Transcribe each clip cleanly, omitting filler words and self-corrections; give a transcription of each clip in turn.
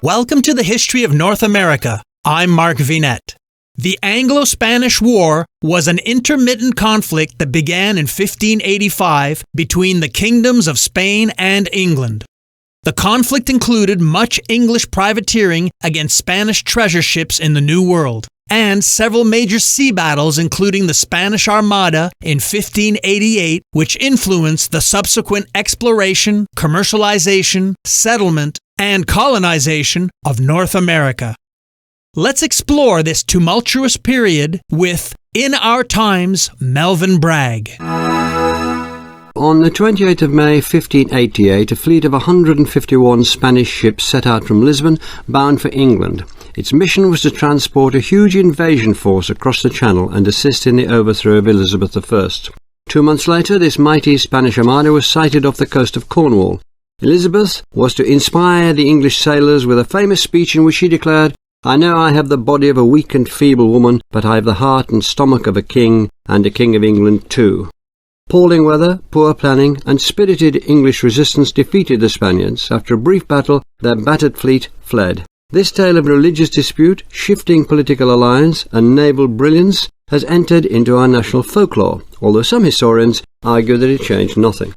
Welcome to the History of North America. I'm Mark Vinette. The Anglo-Spanish War was an intermittent conflict that began in 1585 between the kingdoms of Spain and England. The conflict included much English privateering against Spanish treasure ships in the New World, and several major sea battles including the Spanish Armada in 1588, which influenced the subsequent exploration, commercialization, settlement, and colonization of North America. Let's explore this tumultuous period with, in our times, Melvin Bragg. On the 28th of May 1588, a fleet of 151 Spanish ships set out from Lisbon, bound for England. Its mission was to transport a huge invasion force across the Channel and assist in the overthrow of Elizabeth I. 2 months later, this mighty Spanish Armada was sighted off the coast of Cornwall. Elizabeth was to inspire the English sailors with a famous speech in which she declared, "I know I have the body of a weak and feeble woman, but I have the heart and stomach of a king, and a king of England too." Appalling weather, poor planning, and spirited English resistance defeated the Spaniards. After a brief battle, their battered fleet fled. This tale of religious dispute, shifting political alliance, and naval brilliance has entered into our national folklore, although some historians argue that it changed nothing.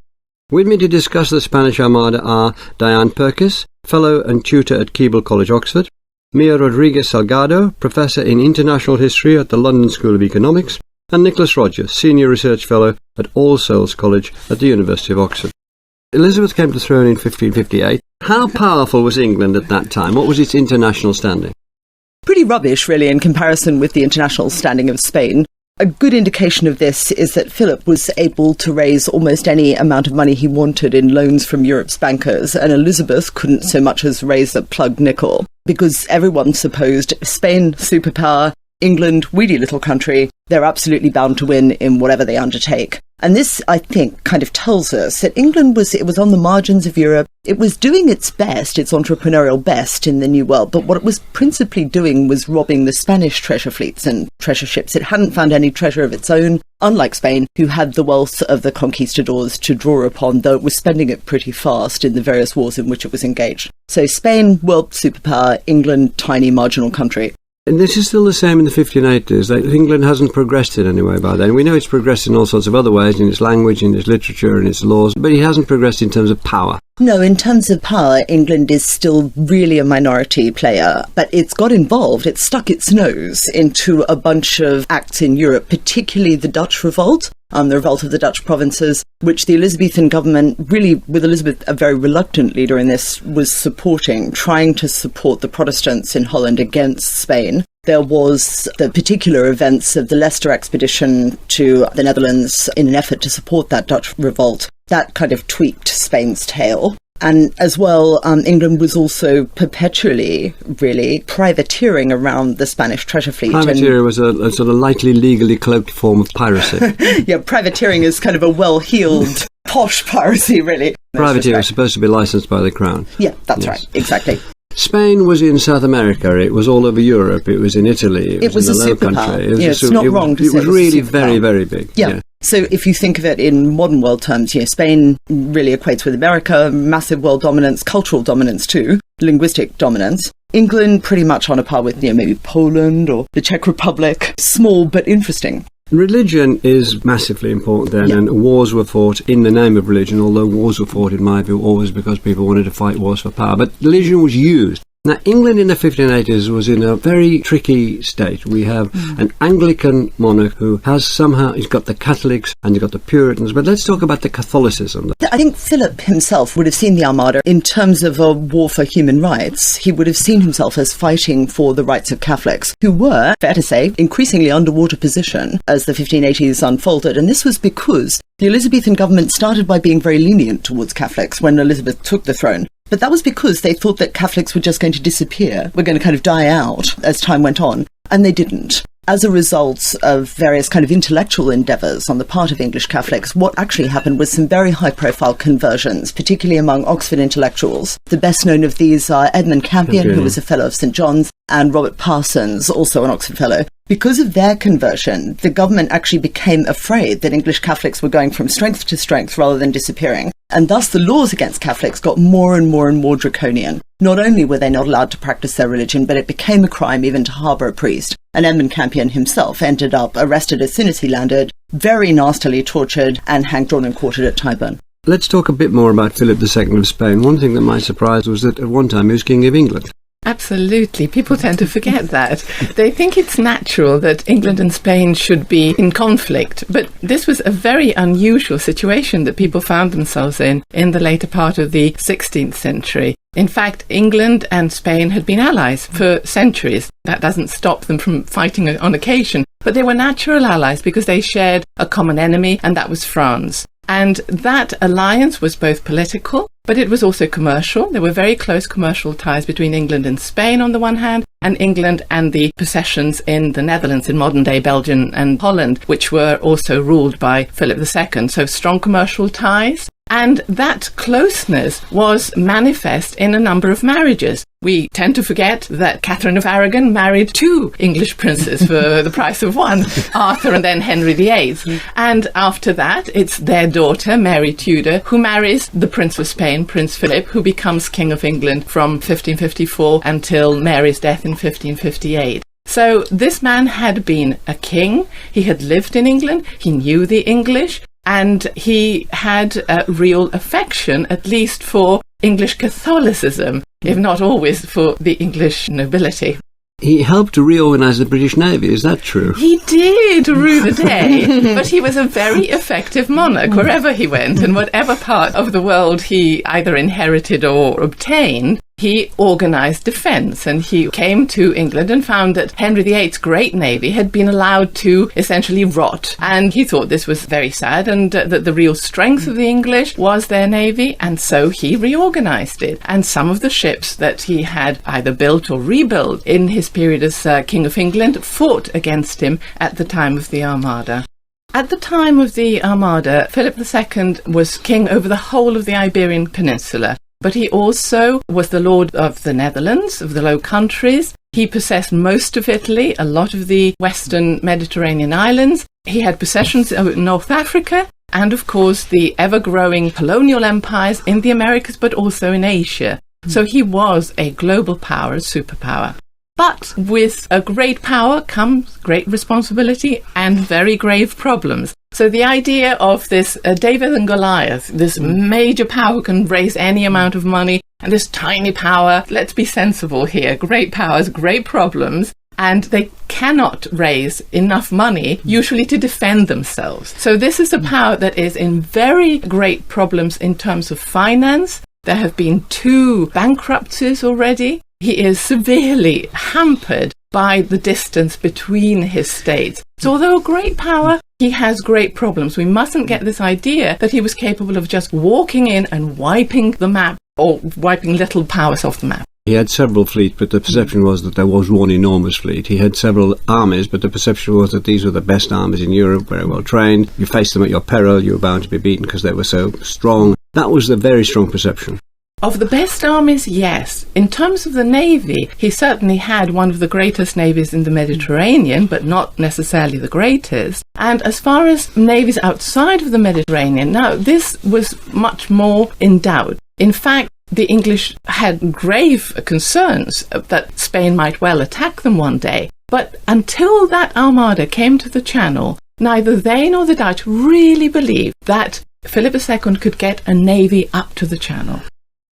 With me to discuss the Spanish Armada are Diane Perkis, Fellow and Tutor at Keble College, Oxford, Mia Rodriguez Salgado, Professor in International History at the London School of Economics, and Nicholas Rogers, Senior Research Fellow at All Souls College at the University of Oxford. Elizabeth came to the throne in 1558. How powerful was England at that time? What was its international standing? Pretty rubbish, really, in comparison with the international standing of Spain. A good indication of this is that Philip was able to raise almost any amount of money he wanted in loans from Europe's bankers, and Elizabeth couldn't so much as raise a plugged nickel, because everyone supposed Spain, superpower, England, weedy little country, they're absolutely bound to win in whatever they undertake. And this, I think, kind of tells us that England was on the margins of Europe. It was doing its best, its entrepreneurial best in the New World, but what it was principally doing was robbing the Spanish treasure fleets and treasure ships. It hadn't found any treasure of its own, unlike Spain, who had the wealth of the conquistadors to draw upon, though it was spending it pretty fast in the various wars in which it was engaged. So Spain, world superpower, England, tiny marginal country. And this is still the same in the 1580s. England hasn't progressed in any way by then. We know it's progressed in all sorts of other ways, in its language, in its literature, in its laws, but it hasn't progressed in terms of power. No, in terms of power, England is still really a minority player, but it's got involved. It stuck its nose into a bunch of acts in Europe, particularly the Dutch revolt. The revolt of the Dutch provinces, which the Elizabethan government, really with Elizabeth a very reluctant leader in this, was supporting, trying to support the Protestants in Holland against Spain. There was the particular events of the Leicester expedition to the Netherlands in an effort to support that Dutch revolt. That kind of tweaked Spain's tail. And as well, England was also perpetually, really, privateering around the Spanish treasure fleet. Privateering was a sort of lightly legally cloaked form of piracy. Yeah, privateering is kind of a well-heeled, posh piracy, really. Privateering was supposed to be licensed by the Crown. Yeah, that's right, exactly. Spain was in South America, it was all over Europe, it was in Italy, it was in the Low Country. It's not wrong to say it was really very, very big. Yeah. So if you think of it in modern world terms, Spain really equates with America, massive world dominance, cultural dominance too, linguistic dominance. England pretty much on a par with, maybe Poland or the Czech Republic, small but interesting. Religion is massively important then, and wars were fought in the name of religion, although wars were fought, in my view, always because people wanted to fight wars for power. But religion was used. Now, England in the 1580s was in a very tricky state. We have an Anglican monarch who has somehow, he's got the Catholics and he's got the Puritans, but let's talk about the Catholicism. I think Philip himself would have seen the Armada in terms of a war for human rights. He would have seen himself as fighting for the rights of Catholics, who were, fair to say, increasingly underwater position as the 1580s unfolded. And this was because the Elizabethan government started by being very lenient towards Catholics when Elizabeth took the throne. But that was because they thought that Catholics were just going to disappear, were going to kind of die out as time went on, and they didn't. As a result of various kind of intellectual endeavours on the part of English Catholics, what actually happened was some very high-profile conversions, particularly among Oxford intellectuals. The best known of these are Edmund Campion, who was a Fellow of St John's, and Robert Parsons, also an Oxford Fellow, Because of their conversion, the government actually became afraid that English Catholics were going from strength to strength rather than disappearing. And thus the laws against Catholics got more and more and more draconian. Not only were they not allowed to practice their religion, but it became a crime even to harbour a priest. And Edmund Campion himself ended up arrested as soon as he landed, very nastily tortured and hanged, drawn and quartered at Tyburn. Let's talk a bit more about Philip II of Spain. One thing that might surprise was that at one time he was King of England. Absolutely. People tend to forget that. They think it's natural that England and Spain should be in conflict, but this was a very unusual situation that people found themselves in the later part of the 16th century. In fact, England and Spain had been allies for centuries. That doesn't stop them from fighting on occasion, but they were natural allies because they shared a common enemy, and that was France. And that alliance was both political, but it was also commercial. There were very close commercial ties between England and Spain on the one hand, and England and the possessions in the Netherlands, in modern-day Belgium and Holland, which were also ruled by Philip II. So strong commercial ties. And that closeness was manifest in a number of marriages. We tend to forget that Catherine of Aragon married 2 English princes for the price of one, Arthur and then Henry VIII. And after that, it's their daughter, Mary Tudor, who marries the Prince of Spain, Prince Philip, who becomes King of England from 1554 until Mary's death in 1558. So this man had been a king, he had lived in England, he knew the English, and he had a real affection, at least for English Catholicism, if not always for the English nobility. He helped to reorganise the British Navy, is that true? He did rue the day, but he was a very effective monarch wherever he went, and whatever part of the world he either inherited or obtained. He organised defence, and he came to England and found that Henry VIII's great navy had been allowed to essentially rot. And he thought this was very sad, and that the real strength of the English was their navy, and so he reorganised it. And some of the ships that he had either built or rebuilt in his period as King of England fought against him at the time of the Armada. At the time of the Armada, Philip II was king over the whole of the Iberian Peninsula. But he also was the lord of the Netherlands, of the Low Countries. He possessed most of Italy, a lot of the western Mediterranean islands. He had possessions in North Africa, and of course the ever-growing colonial empires in the Americas, but also in Asia. So he was a global power, a superpower. But with a great power comes great responsibility and very grave problems. So the idea of this David and Goliath, this major power who can raise any amount of money, and this tiny power, let's be sensible here, great powers, great problems, and they cannot raise enough money, usually to defend themselves. So this is a power that is in very great problems in terms of finance. There have been 2 bankruptcies already. He is severely hampered by the distance between his states. So although a great power, he has great problems. We mustn't get this idea that he was capable of just walking in and wiping the map, or wiping little powers off the map. He had several fleets, but the perception was that there was one enormous fleet. He had several armies, but the perception was that these were the best armies in Europe, very well trained. You faced them at your peril, you were bound to be beaten because they were so strong. That was a very strong perception. Of the best armies, yes. In terms of the navy, he certainly had one of the greatest navies in the Mediterranean, but not necessarily the greatest. And as far as navies outside of the Mediterranean, now this was much more in doubt. In fact, the English had grave concerns that Spain might well attack them one day. But until that armada came to the Channel, neither they nor the Dutch really believed that Philip II could get a navy up to the Channel.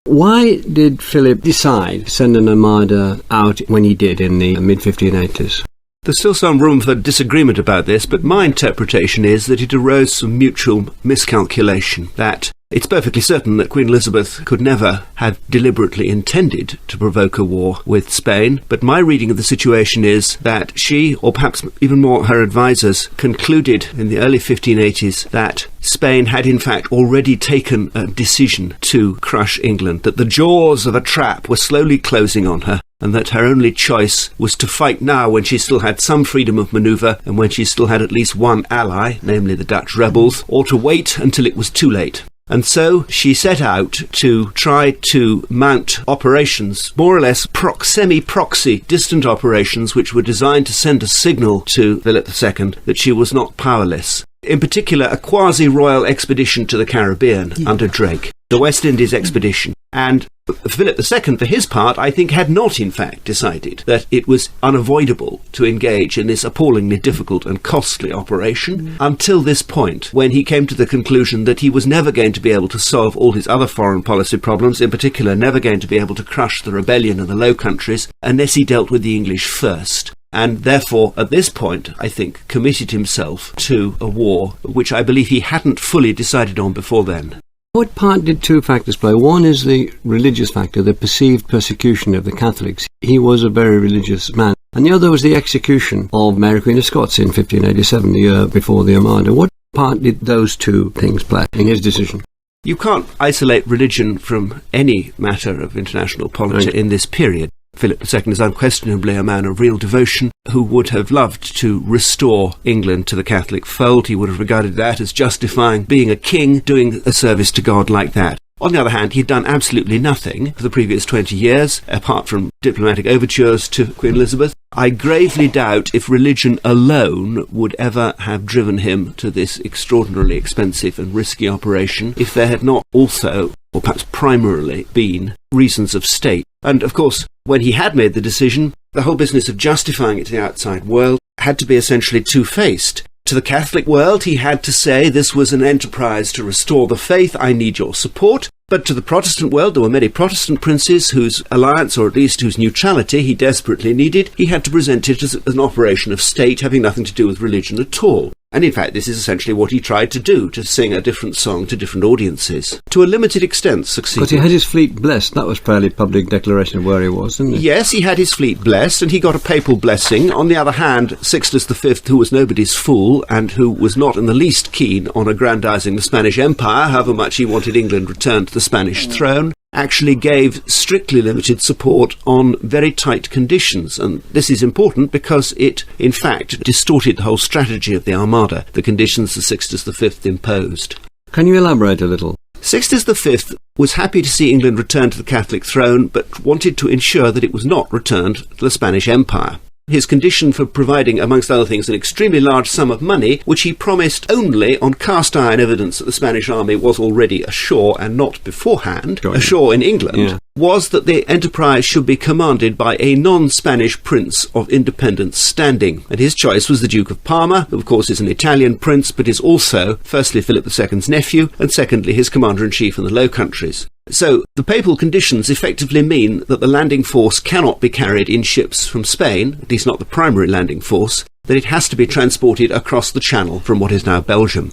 Why did Philip decide to send an armada out when he did in the mid-1580s? There's still some room for disagreement about this, but my interpretation is that it arose from mutual miscalculation, that it's perfectly certain that Queen Elizabeth could never have deliberately intended to provoke a war with Spain, but my reading of the situation is that she, or perhaps even more her advisors, concluded in the early 1580s that Spain had in fact already taken a decision to crush England, that the jaws of a trap were slowly closing on her, and that her only choice was to fight now when she still had some freedom of manoeuvre and when she still had at least one ally, namely the Dutch rebels, or to wait until it was too late. And so she set out to try to mount operations, more or less semi-proxy distant operations, which were designed to send a signal to Philip II that she was not powerless. In particular, a quasi-royal expedition to the Caribbean under Drake, the West Indies expedition. And Philip II, for his part, I think had not, in fact, decided that it was unavoidable to engage in this appallingly difficult and costly operation until this point, when he came to the conclusion that he was never going to be able to solve all his other foreign policy problems, in particular never going to be able to crush the rebellion in the Low Countries, unless he dealt with the English first. And therefore, at this point, I think, committed himself to a war which I believe he hadn't fully decided on before then. What part did two factors play? One is the religious factor, the perceived persecution of the Catholics. He was a very religious man. And the other was the execution of Mary Queen of Scots in 1587, the year before the Armada. What part did those two things play in his decision? You can't isolate religion from any matter of international politics in this period. Philip II is unquestionably a man of real devotion who would have loved to restore England to the Catholic fold. He would have regarded that as justifying being a king, doing a service to God like that. On the other hand, he'd done absolutely nothing for the previous 20 years, apart from diplomatic overtures to Queen Elizabeth. I gravely doubt if religion alone would ever have driven him to this extraordinarily expensive and risky operation if there had not also, or perhaps primarily, been reasons of state. And, of course, when he had made the decision, the whole business of justifying it to the outside world had to be essentially two-faced. To the Catholic world, he had to say this was an enterprise to restore the faith, I need your support. But to the Protestant world, there were many Protestant princes whose alliance, or at least whose neutrality, he desperately needed. He had to present it as an operation of state having nothing to do with religion at all. And in fact, this is essentially what he tried to do, to sing a different song to different audiences. To a limited extent, succeeded. Because he had his fleet blessed. That was fairly public declaration of where he was, wasn't it? Yes, he had his fleet blessed, and he got a papal blessing. On the other hand, Sixtus V, who was nobody's fool, and who was not in the least keen on aggrandizing the Spanish Empire, however much he wanted England returned to the Spanish throne, actually gave strictly limited support on very tight conditions. And this is important because it, in fact, distorted the whole strategy of the Armada, the conditions that Sixtus V imposed. Can you elaborate a little? Sixtus V was happy to see England return to the Catholic throne, but wanted to ensure that it was not returned to the Spanish Empire. His condition for providing, amongst other things, an extremely large sum of money, which he promised only on cast-iron evidence that the Spanish army was already ashore and not beforehand ashore in England, was that the enterprise should be commanded by a non-Spanish prince of independent standing. And his choice was the Duke of Parma, who of course is an Italian prince, but is also, firstly, Philip II's nephew, and secondly, his commander-in-chief in the Low Countries. So the papal conditions effectively mean that the landing force cannot be carried in ships from Spain, at least not the primary landing force, that it has to be transported across the Channel from what is now Belgium.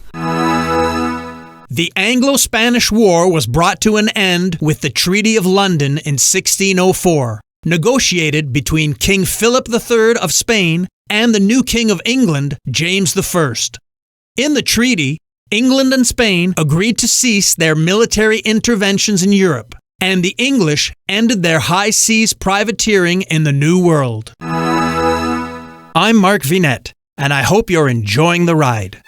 The Anglo-Spanish War was brought to an end with the Treaty of London in 1604, negotiated between King Philip III of Spain and the new King of England, James I. In the treaty, England and Spain agreed to cease their military interventions in Europe, and the English ended their high seas privateering in the New World. I'm Mark Vinette, and I hope you're enjoying the ride.